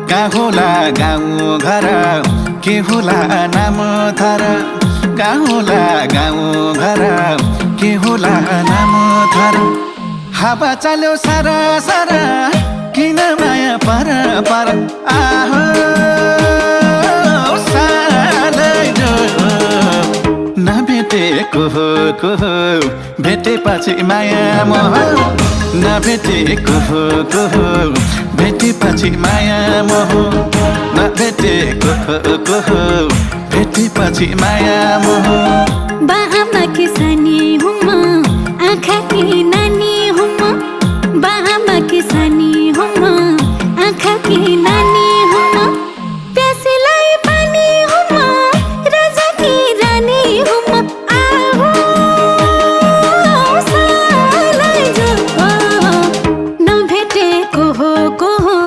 कहाँ होला गाउँ घर के होला नाम थर कहाँ होला गाउँ घर के होला नाम थर हावा चल्यो सारा सारा किन माया पर पर आहो नभेटेको को भेटेपछि माया मोह नभेटेको को भेटेपछि माया मोह नभेटेको को भेटेपछि माया मोह